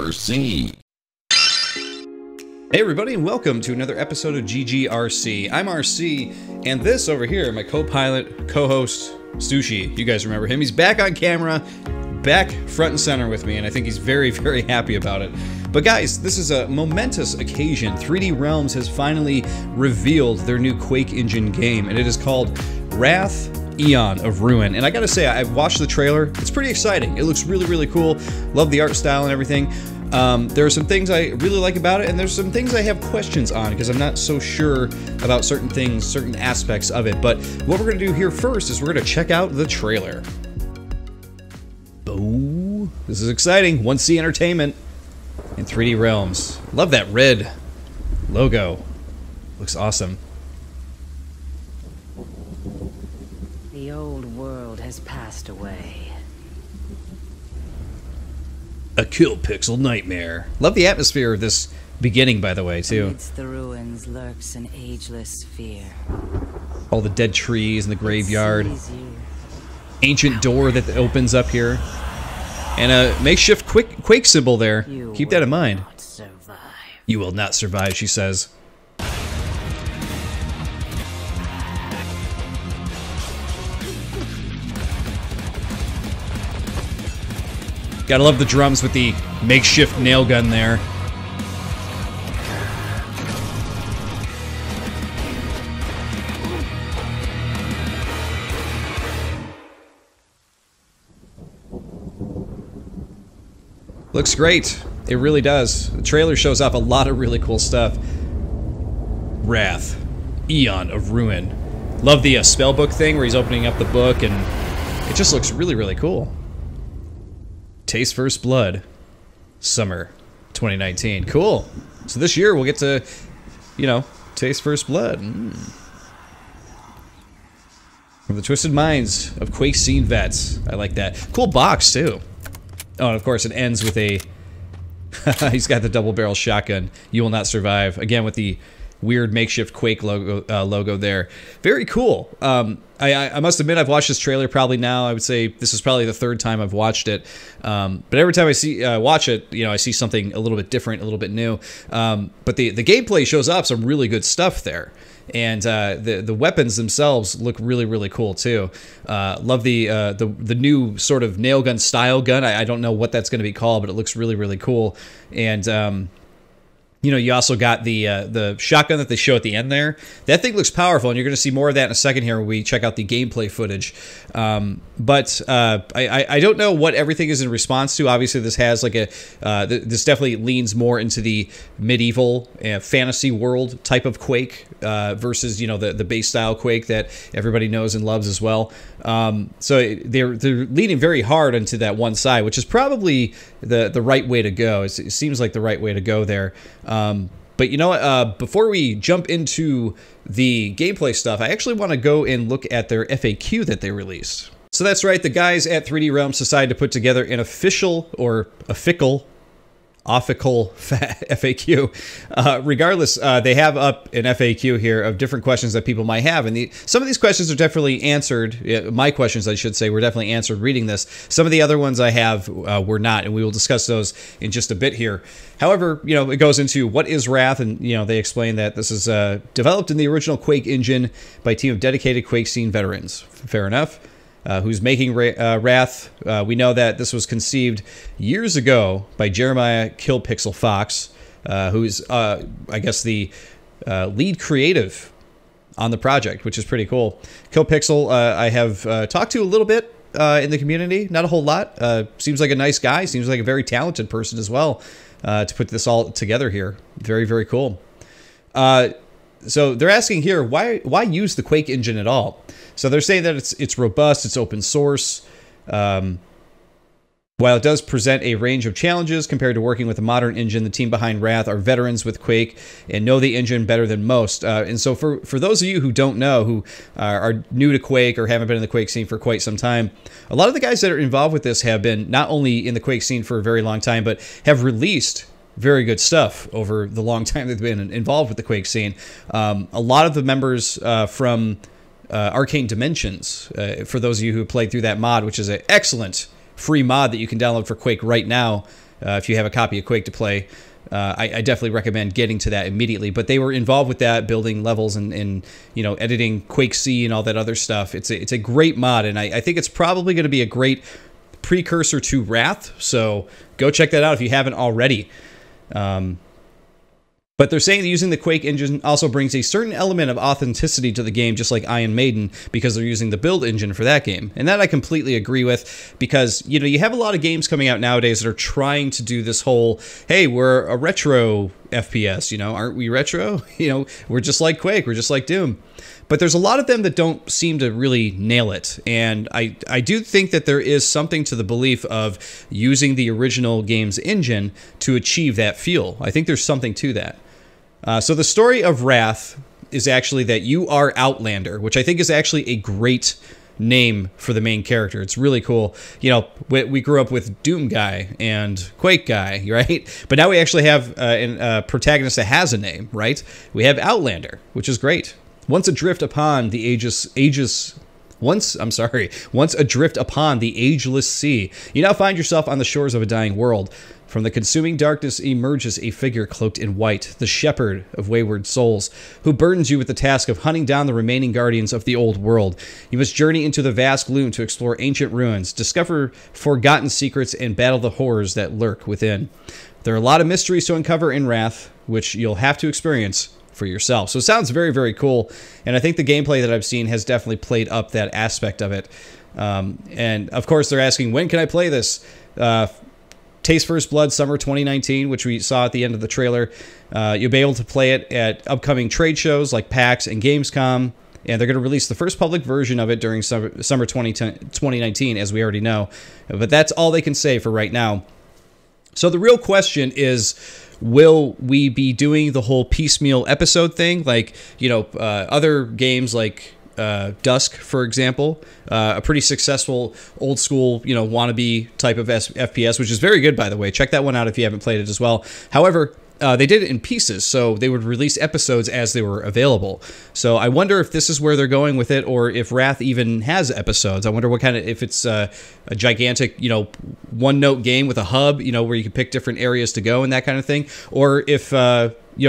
GGRC. Hey everybody, and welcome to another episode of GGRC. I'm RC, and this over here, my co-pilot, co-host, Sushi. You guys remember him. He's back on camera, back front and center with me, and I think he's very, very happy about it. But guys, this is a momentous occasion. 3D Realms has finally revealed their new Quake engine game, and it is called Wrath Aeon of Ruin. And I gotta say, I've watched the trailer. It's pretty exciting. It looks really, really cool. Love the art style and everything. There are some things I really like about it, and there's some things I have questions on because I'm not so sure about certain things, certain aspects of it. But what we're going to do here first is we're going to check out the trailer. Oh, this is exciting. 1C Entertainment in 3D Realms. Love that red logo. Looks awesome. The old world has passed away. A kill pixel nightmare. Love the atmosphere of this beginning, by the way, too. Amidst the ruins lurks an ageless fear. All the dead trees in the graveyard. Ancient door that opens up here. And a makeshift Quake symbol there. Keep that in mind. You will not survive, she says. Gotta love the drums with the makeshift nail gun there. Looks great. It really does. The trailer shows off a lot of really cool stuff. Wrath. Aeon of Ruin. Love the spellbook thing where he's opening up the book, and it just looks really, really cool. Taste First Blood, summer 2019. Cool. So this year we'll get to, you know, taste First Blood. From the twisted minds of Quake scene vets. I like that. Cool box too. Oh, and of course it ends with a. He's got the double barrel shotgun. You will not survive. Again with the weird makeshift Quake logo there. Very cool. I must admit I've watched this trailer probably now. I would say this is probably the third time I've watched it. But every time I watch it, you know, I see something a little bit different, a little bit new. But the gameplay shows up some really good stuff there. And the weapons themselves look really, really cool too. Love the new sort of nail gun style gun. I don't know what that's going to be called, but it looks really, really cool. And you know, you also got the shotgun that they show at the end there. That thing looks powerful, and you're going to see more of that in a second here when we check out the gameplay footage. But I don't know what everything is in response to. Obviously, this has like a this definitely leans more into the medieval fantasy world type of Quake versus, you know, the base style Quake that everybody knows and loves as well. So they're leaning very hard into that one side, which is probably the right way to go. It seems like the right way to go there. But you know what, before we jump into the gameplay stuff, I actually want to go and look at their FAQ that they released. So that's right, the guys at 3D Realms decided to put together an official FAQ. Regardless, they have up an FAQ here of different questions that people might have, and some of these questions are definitely answered. My questions, I should say, were definitely answered reading this. Some of the other ones I have were not, and we will discuss those in just a bit here. However, you know, it goes into what is Wrath, and you know, they explain that this is developed in the original Quake engine by a team of dedicated Quake scene veterans. Fair enough. Who's making Wrath. We know that this was conceived years ago by Jeremiah Kill Pixel Fox, who's, I guess, the lead creative on the project, which is pretty cool. Kill Pixel, I have talked to a little bit in the community, not a whole lot. Seems like a nice guy, seems like a very talented person as well to put this all together here. Very, very cool. So they're asking here, why use the Quake engine at all? So they're saying that it's robust, it's open source. While it does present a range of challenges compared to working with a modern engine, the team behind Wrath are veterans with Quake and know the engine better than most. And so for those of you who don't know, who are new to Quake or haven't been in the Quake scene for quite some time, a lot of the guys that are involved with this have been not only in the Quake scene for a very long time, but have released very good stuff over the long time they've been involved with the Quake scene. A lot of the members from Arcane Dimensions, for those of you who played through that mod, which is an excellent free mod that you can download for Quake right now. if you have a copy of Quake to play, I definitely recommend getting to that immediately. But they were involved with that, building levels and you know, editing Quake C and all that other stuff. It's a great mod, and I think it's probably going to be a great precursor to Wrath. So go check that out if you haven't already. But they're saying that using the Quake engine also brings a certain element of authenticity to the game, just like Iron Maiden, because they're using the build engine for that game. And that I completely agree with, because, you know, you have a lot of games coming out nowadays that are trying to do this whole, hey, we're a retro FPS, you know, aren't we retro? You know, we're just like Quake, we're just like Doom. But there's a lot of them that don't seem to really nail it. And I do think that there is something to the belief of using the original game's engine to achieve that feel. I think there's something to that. So the story of Wrath is actually that you are Outlander, which I think is actually a great name for the main character. It's really cool. You know, we grew up with Doom Guy and Quake Guy, right? But now we actually have a protagonist that has a name, right? We have Outlander, which is great. Once adrift upon the once adrift upon the ageless sea, you now find yourself on the shores of a dying world. From the consuming darkness emerges a figure cloaked in white, the shepherd of wayward souls, who burdens you with the task of hunting down the remaining guardians of the old world. You must journey into the vast gloom to explore ancient ruins, discover forgotten secrets, and battle the horrors that lurk within. There are a lot of mysteries to uncover in Wrath, which you'll have to experience for yourself. So it sounds very, very cool, and I think the gameplay that I've seen has definitely played up that aspect of it. And of course, they're asking, when can I play this? Taste First Blood Summer 2019, which we saw at the end of the trailer. You'll be able to play it at upcoming trade shows like PAX and Gamescom, and they're going to release the first public version of it during summer 2019, as we already know. But that's all they can say for right now. So the real question is, will we be doing the whole piecemeal episode thing? Like, you know, other games like Dusk, for example, a pretty successful old school, you know, wannabe type of FPS, which is very good, by the way. Check that one out if you haven't played it as well. However, they did it in pieces, so they would release episodes as they were available. So I wonder if this is where they're going with it, or if Wrath even has episodes. I wonder what kind of, if it's a gigantic, you know, one-note game with a hub, you know, where you can pick different areas to go and that kind of thing, or if, you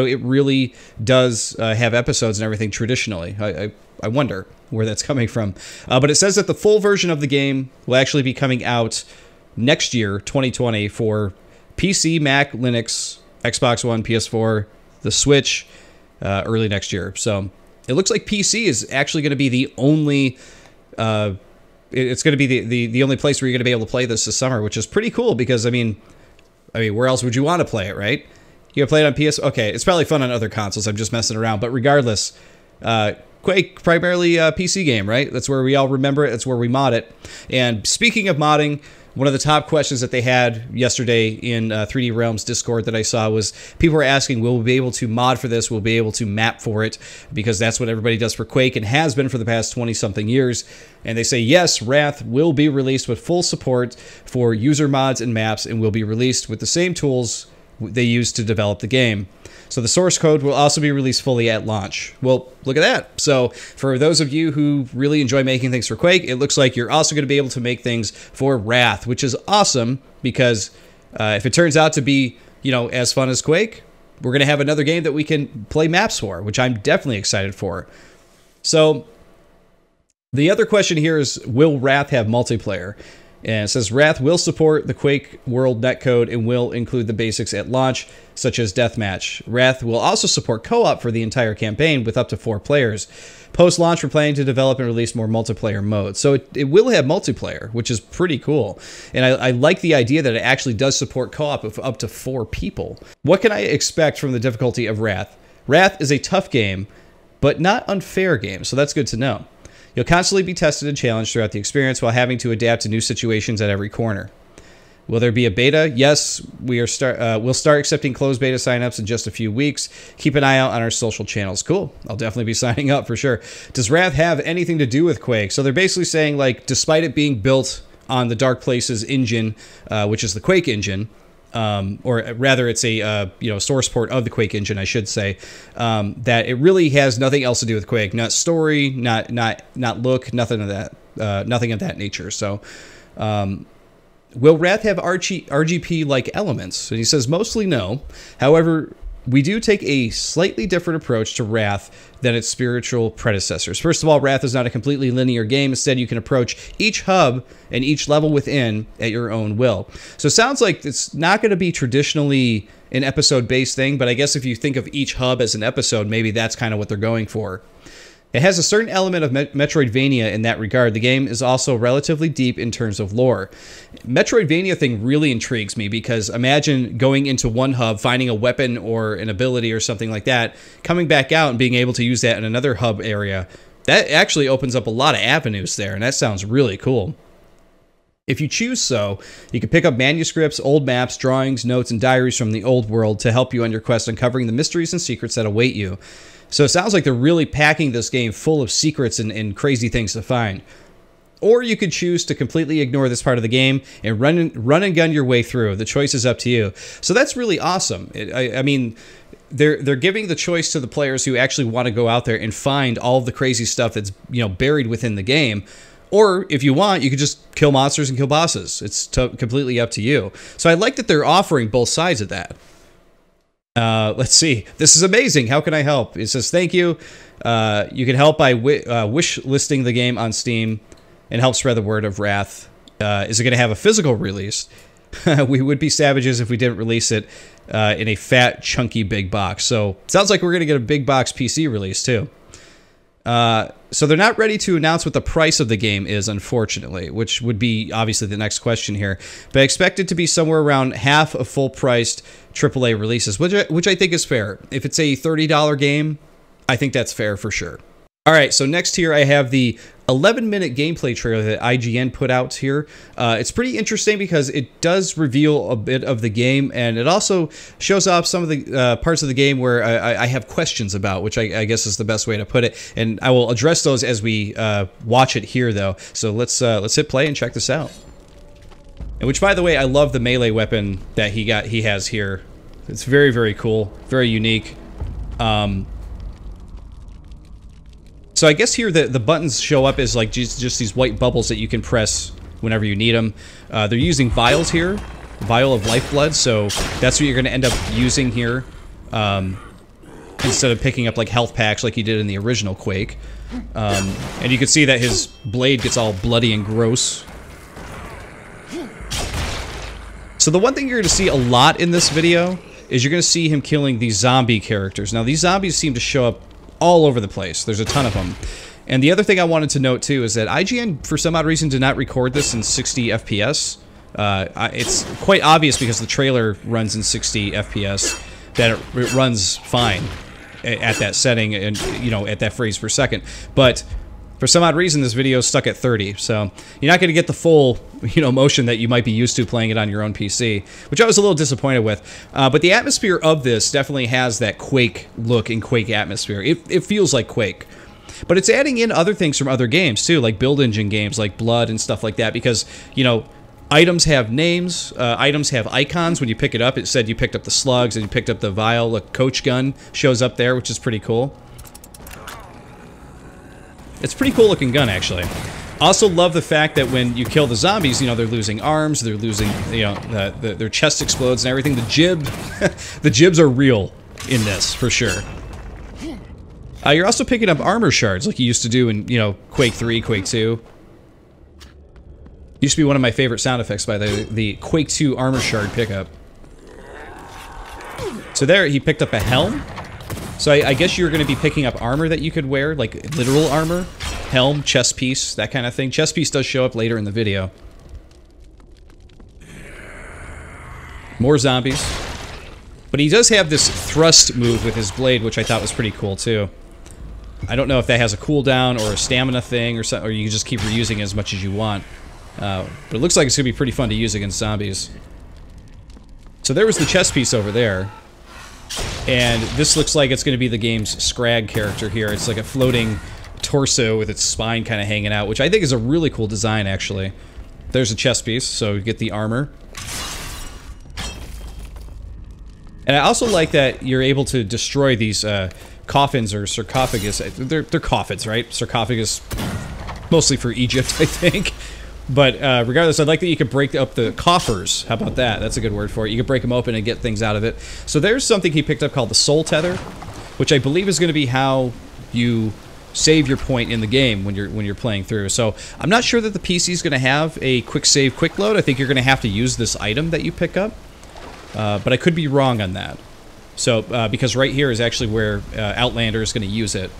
know, it really does have episodes and everything traditionally. I wonder where that's coming from. But it says that the full version of the game will actually be coming out next year, 2020, for PC, Mac, Linux, Xbox One, PS4, the Switch, early next year. So it looks like PC is actually going to be the only... it's going to be the only place where you're going to be able to play this summer, which is pretty cool because, I mean, where else would you want to play it, right? You can play it on PS... Okay, it's probably fun on other consoles. I'm just messing around. But regardless... Quake, primarily a PC game, right? That's where we all remember it. That's where we mod it. And speaking of modding, one of the top questions that they had yesterday in 3D Realms Discord that I saw was people were asking, will we be able to mod for this? Will we be able to map for it? Because that's what everybody does for Quake and has been for the past 20-something years. And they say, yes, Wrath will be released with full support for user mods and maps and will be released with the same tools they used to develop the game. So the source code will also be released fully at launch. Well, look at that. So for those of you who really enjoy making things for Quake, it looks like you're also going to be able to make things for Wrath, which is awesome because if it turns out to be, you know, as fun as Quake, we're going to have another game that we can play maps for, which I'm definitely excited for. So the other question here is, will Wrath have multiplayer? And it says Wrath will support the Quake World netcode and will include the basics at launch, such as deathmatch. Wrath will also support co-op for the entire campaign with up to 4 players. Post-launch, we're planning to develop and release more multiplayer modes. So it will have multiplayer, which is pretty cool. And I like the idea that it actually does support co-op of up to 4 people. What can I expect from the difficulty of Wrath? Wrath is a tough game, but not unfair game, so that's good to know. You'll constantly be tested and challenged throughout the experience while having to adapt to new situations at every corner. Will there be a beta? Yes, we'll start accepting closed beta signups in just a few weeks. Keep an eye out on our social channels. Cool. I'll definitely be signing up for sure. Does Wrath have anything to do with Quake? So they're basically saying, like, despite it being built on the Dark Places engine, which is the Quake engine, or rather it's a source port of the Quake engine, I should say, that it really has nothing else to do with Quake. Not story, not look, nothing of that nature. So will Wrath have RGP-like elements? And he says, mostly no. However, we do take a slightly different approach to Wrath than its spiritual predecessors. First of all, Wrath is not a completely linear game. Instead, you can approach each hub and each level within at your own will. So it sounds like it's not going to be traditionally an episode-based thing, but I guess if you think of each hub as an episode, maybe that's kind of what they're going for. It has a certain element of Metroidvania in that regard. The game is also relatively deep in terms of lore. Metroidvania thing really intrigues me because imagine going into one hub, finding a weapon or an ability or something like that, coming back out and being able to use that in another hub area. That actually opens up a lot of avenues there, and that sounds really cool. If you choose so, you can pick up manuscripts, old maps, drawings, notes, and diaries from the old world to help you on your quest uncovering the mysteries and secrets that await you. So it sounds like they're really packing this game full of secrets and crazy things to find. Or you could choose to completely ignore this part of the game and run and gun your way through. The choice is up to you. So that's really awesome. I mean, they're giving the choice to the players who actually want to go out there and find all of the crazy stuff that's, you know, buried within the game. Or if you want, you could just kill monsters and kill bosses. It's completely up to you. So I like that they're offering both sides of that. Let's see. This is amazing. How can I help? It says, thank you. You can help by wish listing the game on Steam and help spread the word of Wrath. Is it going to have a physical release? We would be savages if we didn't release it in a fat, chunky big box. So sounds like we're going to get a big box PC release too. So they're not ready to announce what the price of the game is, unfortunately, which would be obviously the next question here. But I expect it to be somewhere around half of full-priced AAA releases, which I think is fair. If it's a $30 game, I think that's fair for sure. All right, so next here I have the 11-minute gameplay trailer that IGN put out here. It's pretty interesting because it does reveal a bit of the game, and it also shows off some of the parts of the game where I have questions about, which I guess is the best way to put it. And I will address those as we watch it here, though. So let's hit play and check this out. And which, by the way, I love the melee weapon that he has here. It's very, very cool, very unique. So I guess here the buttons show up as like just these white bubbles that you can press whenever you need them. They're using vials here, vial of lifeblood, so that's what you're going to end up using here instead of picking up like health packs like you did in the original Quake. And you can see that his blade gets all bloody and gross. So the one thing you're going to see a lot in this video is you're going to see him killing these zombie characters. Now these zombies seem to show up all over the place. There's a ton of them. And the other thing I wanted to note too is that IGN, for some odd reason, did not record this in 60 FPS. It's quite obvious because the trailer runs in 60 FPS that it runs fine at that setting and, you know, at that frames per second. But for some odd reason, this video is stuck at 30, so you're not going to get the full, you know, motion that you might be used to playing it on your own PC, which I was a little disappointed with. But the atmosphere of this definitely has that Quake look and Quake atmosphere. It feels like Quake. But it's adding in other things from other games, too, like build engine games like Blood and stuff like that, because, you know, items have names, items have icons. When you pick it up, it said you picked up the slugs and you picked up the vial. A coach gun shows up there, which is pretty cool. It's a pretty cool looking gun, actually. Also love the fact that when you kill the zombies, you know, they're losing arms, they're losing, you know, their chest explodes and everything. The jib, the jibs are real in this, for sure. You're also picking up armor shards like you used to do in, you know, Quake 3, Quake 2. Used to be one of my favorite sound effects by the Quake 2 armor shard pickup. So there, he picked up a helm. So I guess you're going to be picking up armor that you could wear, like literal armor, helm, chest piece, that kind of thing. Chest piece does show up later in the video. More zombies. But he does have this thrust move with his blade, which I thought was pretty cool too. I don't know if that has a cooldown or a stamina thing or something, or you can just keep reusing as much as you want. But it looks like it's going to be pretty fun to use against zombies. So there was the chest piece over there. And this looks like it's going to be the game's Scrag character here. It's like a floating torso with its spine kind of hanging out, which I think is a really cool design, actually. There's a chest piece, so you get the armor. And I also like that you're able to destroy these coffins or sarcophagus. They're coffins, right? Sarcophagus, mostly for Egypt, I think. But regardless, I'd like that you could break up the coffers. How about that? That's a good word for it. You could break them open and get things out of it. So there's something he picked up called the Soul Tether, which I believe is going to be how you save your point in the game when you're playing through. So I'm not sure that the PC is going to have a quick save, quick load. I think you're going to have to use this item that you pick up, but I could be wrong on that. So because right here is actually where Outlander is going to use it.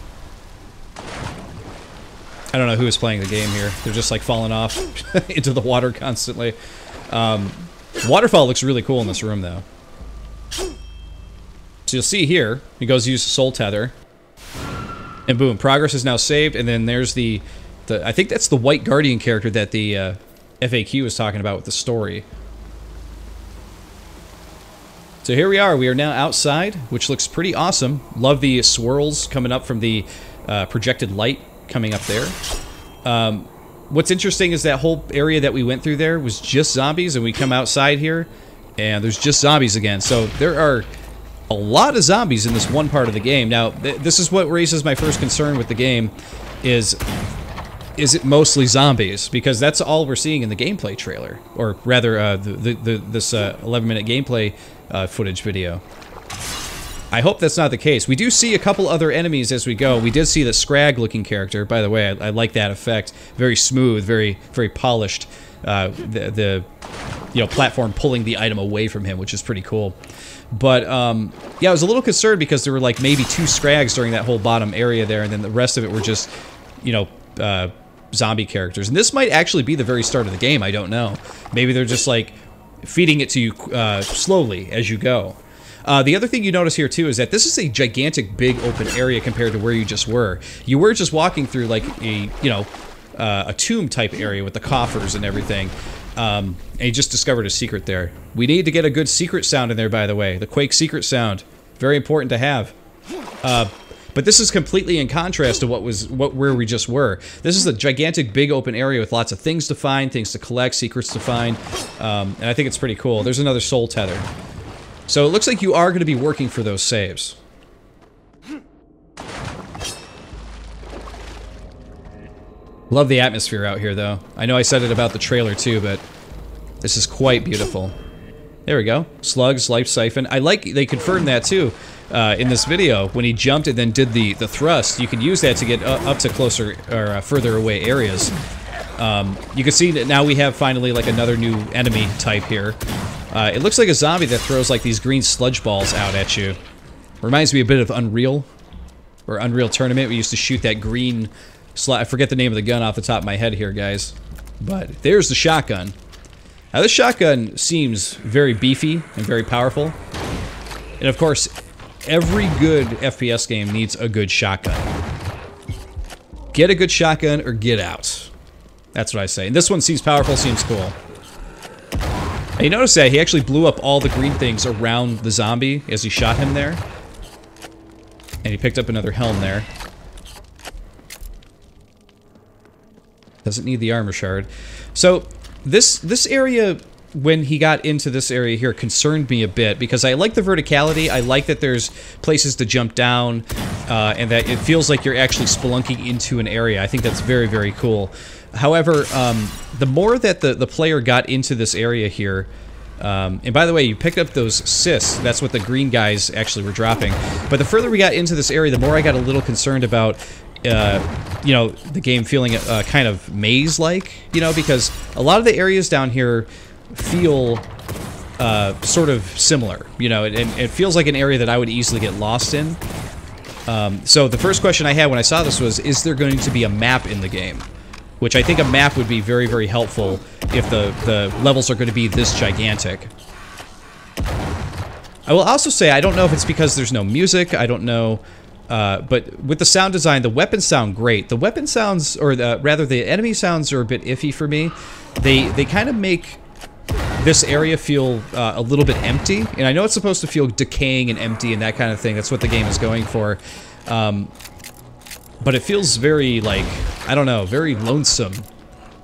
I don't know who is playing the game here. They're just like falling off into the water constantly. Waterfall looks really cool in this room though. So you'll see here, he goes use Soul Tether. And boom, progress is now saved, and then there's the I think that's the White Guardian character that the FAQ was talking about with the story. So here we are now outside, which looks pretty awesome. Love the swirls coming up from the projected light coming up there. What's interesting is that whole area that we went through there was just zombies, and we come outside here, and there's just zombies again. So there are a lot of zombies in this one part of the game. Now, this is what raises my first concern with the game, is it mostly zombies? Because that's all we're seeing in the gameplay trailer, or rather, this 11-minute gameplay footage video. I hope that's not the case. We do see a couple other enemies as we go. We did see the Scrag-looking character. By the way, I like that effect. Very smooth, very polished. The platform pulling the item away from him, which is pretty cool. But, yeah, I was a little concerned because there were, like, maybe 2 Scrags during that whole bottom area there, and then the rest of it were just, zombie characters. And this might actually be the very start of the game, I don't know. Maybe they're just, like, feeding it to you slowly as you go. The other thing you notice here, too, is that this is a gigantic, big, open area compared to where you just were. You were just walking through, like, a tomb-type area with the coffers and everything. And you just discovered a secret there. We need to get a good secret sound in there, by the way. The Quake secret sound. Very important to have. But this is completely in contrast to where we just were. This is a gigantic, big open area with lots of things to find, things to collect, secrets to find. And I think it's pretty cool. There's another Soul Tether. So it looks like you are going to be working for those saves. Love the atmosphere out here, though. I know I said it about the trailer, too, but this is quite beautiful. There we go. Slugs, Life Siphon. I like they confirmed that, too, in this video. When he jumped and then did the thrust, you can use that to get up to closer or further away areas. You can see that now we have finally, like, another new enemy type here. It looks like a zombie that throws, like, these green sludge balls out at you. Reminds me a bit of Unreal, or Unreal Tournament. We used to shoot that green... I forget the name of the gun off the top of my head here, guys. But there's the shotgun. Now, this shotgun seems very beefy and very powerful. And, of course, every good FPS game needs a good shotgun. Get a good shotgun or get out. That's what I say. And this one seems powerful, seems cool. And you notice that he actually blew up all the green things around the zombie as he shot him there. And he picked up another helm there. Doesn't need the armor shard. So, this area, when he got into this area here, concerned me a bit, because I like the verticality, I like that there's places to jump down, and that it feels like you're actually spelunking into an area. I think that's very, very cool. However, the more that the player got into this area here, and by the way, you picked up those cysts, that's what the green guys actually were dropping, but the further we got into this area, the more I got a little concerned about the game feeling kind of maze-like, because a lot of the areas down here feel sort of similar, and it feels like an area that I would easily get lost in. So the first question I had when I saw this was, is there going to be a map in the game? Which I think a map would be very, very helpful if the levels are going to be this gigantic. I will also say, I don't know if it's because there's no music, I don't know... but with the sound design, the weapons sound great. The weapon sounds, or rather the enemy sounds are a bit iffy for me. They kind of make this area feel a little bit empty. And I know it's supposed to feel decaying and empty and that kind of thing. That's what the game is going for. But it feels very, like, I don't know, very lonesome.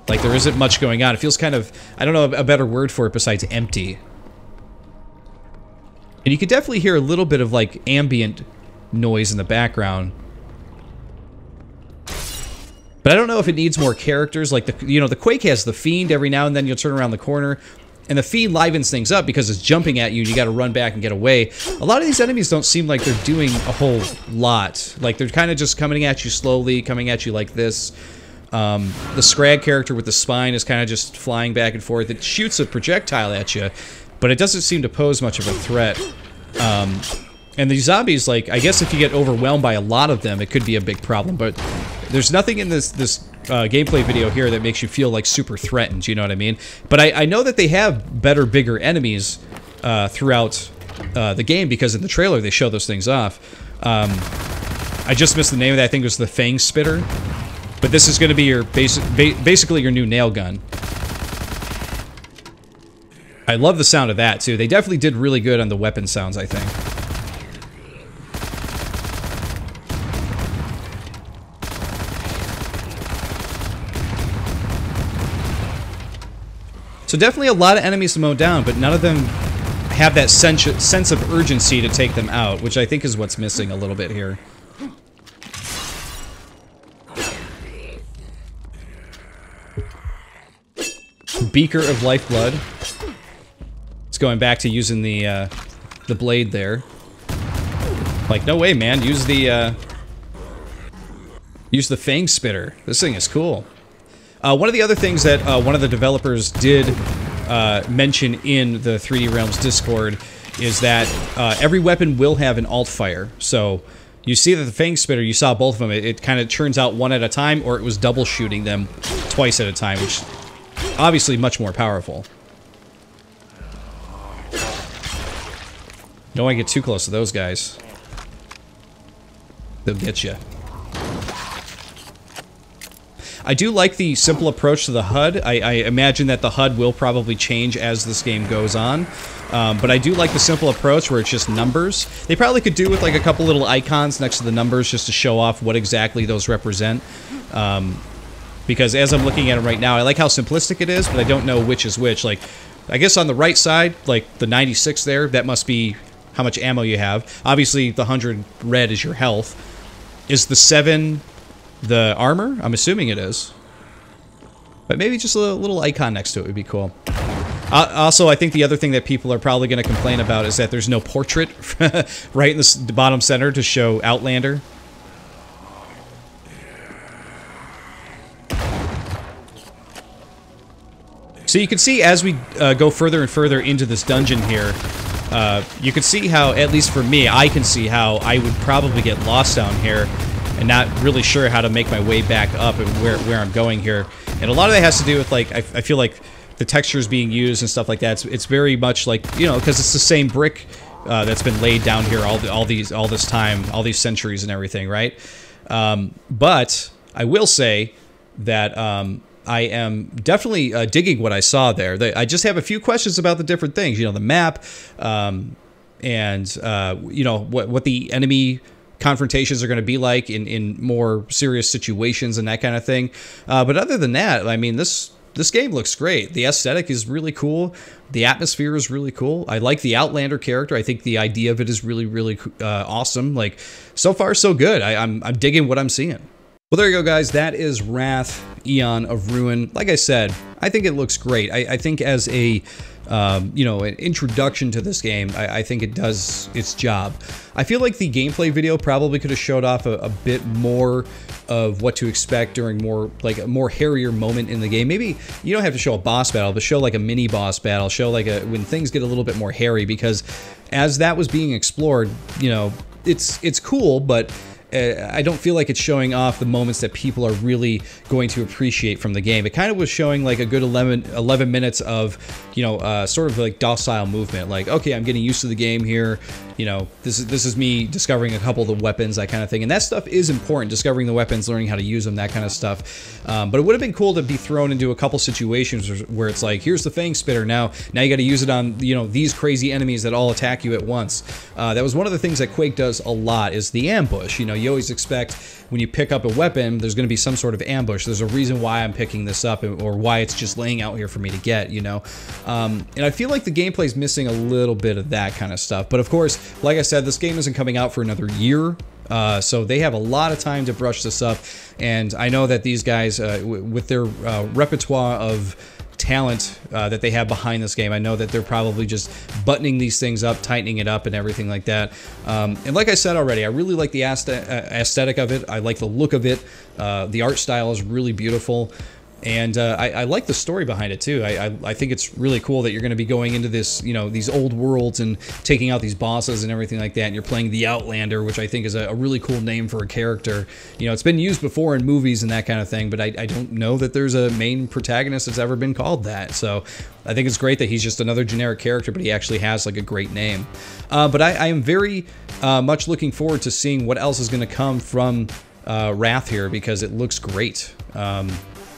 Like there isn't much going on. It feels kind of, I don't know a better word for it besides empty. And you can definitely hear a little bit of, like, ambient noise in the background. But I don't know if it needs more characters. Like, the Quake has the Fiend. Every now and then you'll turn around the corner, and the Fiend livens things up because it's jumping at you, and you got to run back and get away. A lot of these enemies don't seem like they're doing a whole lot. Like, they're kind of just coming at you slowly, coming at you like this. The Scrag character with the spine is kind of just flying back and forth. It shoots a projectile at you, but it doesn't seem to pose much of a threat. And these zombies, like, I guess if you get overwhelmed by a lot of them, it could be a big problem, but there's nothing in this gameplay video here that makes you feel, like, super threatened, you know what I mean? But I know that they have better, bigger enemies throughout the game, because in the trailer they show those things off. I just missed the name of that. I think it was the Fang Spitter. But this is going to be your basically your new nail gun. I love the sound of that, too. They definitely did really good on the weapon sounds, I think. So definitely a lot of enemies to mow down, but none of them have that sense of urgency to take them out, which I think is what's missing a little bit here. Beaker of Lifeblood. It's going back to using the blade there. Like, no way, man. Use the Fang Spitter. This thing is cool. One of the other things that one of the developers did mention in the 3D Realms Discord is that every weapon will have an alt fire. So you see that the Fang Spitter, you saw both of them. It kind of churns out one at a time, or it was double shooting them twice at a time, which obviously much more powerful. Don't want to get too close to those guys. They'll get you. I do like the simple approach to the HUD. I imagine that the HUD will probably change as this game goes on. But I do like the simple approach where it's just numbers. They probably could do with like a couple little icons next to the numbers just to show off what exactly those represent. Because as I'm looking at them right now, I like how simplistic it is, but I don't know which is which. Like, I guess on the right side, like the 96 there, that must be how much ammo you have. Obviously, the 100 red is your health. Is the 7 the armor? I'm assuming it is. But maybe just a little icon next to it would be cool. Also, I think the other thing that people are probably going to complain about is that there's no portrait right in the bottom center to show Outlander. So you can see as we go further and further into this dungeon here, you can see how, at least for me, I can see how I would probably get lost down here and not really sure how to make my way back up and where I'm going here. And a lot of that has to do with, like, I feel like the textures being used and stuff like that. It's very much like, you know, because it's the same brick that's been laid down here all this time, all these centuries and everything, right? But I will say that I am definitely digging what I saw there. I just have a few questions about the different things. You know, the map, and you know what the enemy confrontations are going to be like in more serious situations and that kind of thing. But other than that, I mean, this game looks great. The aesthetic is really cool. The atmosphere is really cool. I like the Outlander character. I think the idea of it is really, really awesome. Like, so far, so good. I'm digging what I'm seeing. Well, there you go, guys. That is Wrath, Aeon of Ruin. Like I said, I think it looks great. I think as a, you know, an introduction to this game, I think it does its job. I feel like the gameplay video probably could have showed off a bit more of what to expect during a more hairier moment in the game. Maybe you don't have to show a boss battle, but show like a mini boss battle. Show like when things get a little bit more hairy, because as that was being explored, you know, it's cool, but I don't feel like it's showing off the moments that people are really going to appreciate from the game. It kind of was showing like a good 11 minutes of, you know, sort of like docile movement. Like, okay, I'm getting used to the game here. You know, this is me discovering a couple of the weapons, that kind of thing. And that stuff is important, discovering the weapons, learning how to use them, that kind of stuff. But it would have been cool to be thrown into a couple situations where it's like, here's the Fang Spitter, now you got to use it on, you know, these crazy enemies that all attack you at once. That was one of the things that Quake does a lot, is the ambush. You know, you always expect when you pick up a weapon, there's going to be some sort of ambush. There's a reason why I'm picking this up, or why it's just laying out here for me to get, you know. And I feel like the gameplay is missing a little bit of that kind of stuff. But of course, like I said, this game isn't coming out for another year. So they have a lot of time to brush this up, and I know that these guys, with their repertoire of talent that they have behind this game, I know that they're probably just buttoning these things up, tightening it up, and everything like that. And like I said already, I really like the aesthetic of it. I like the look of it. The art style is really beautiful. And I like the story behind it too. I think it's really cool that you're going to be going into this, you know, these old worlds and taking out these bosses and everything like that. And you're playing the Outlander, which I think is a really cool name for a character. You know, it's been used before in movies and that kind of thing, but I don't know that there's a main protagonist that's ever been called that. So I think it's great that he's just another generic character, but he actually has like a great name. But I am very much looking forward to seeing what else is going to come from Wrath here, because it looks great.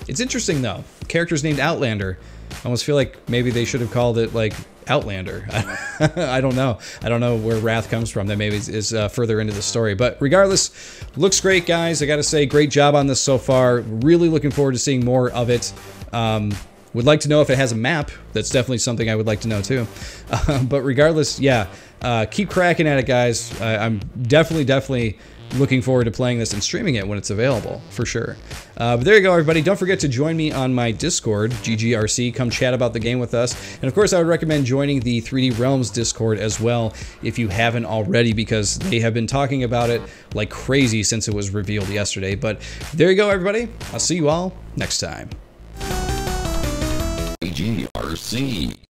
It's interesting though. The character's named Outlander. I almost feel like maybe they should have called it like Outlander. I don't know. I don't know where Wrath comes from. That maybe is further into the story. But regardless, looks great, guys. I gotta say, great job on this so far. Really looking forward to seeing more of it. Would like to know if it has a map. That's definitely something I would like to know too. But regardless, yeah. Keep cracking at it, guys. I'm definitely looking forward to playing this and streaming it when it's available, for sure. But there you go, everybody. Don't forget to join me on my Discord, GGRC. Come chat about the game with us. And of course, I would recommend joining the 3D Realms Discord as well if you haven't already, because they have been talking about it like crazy since it was revealed yesterday. But there you go, everybody. I'll see you all next time. GGRC.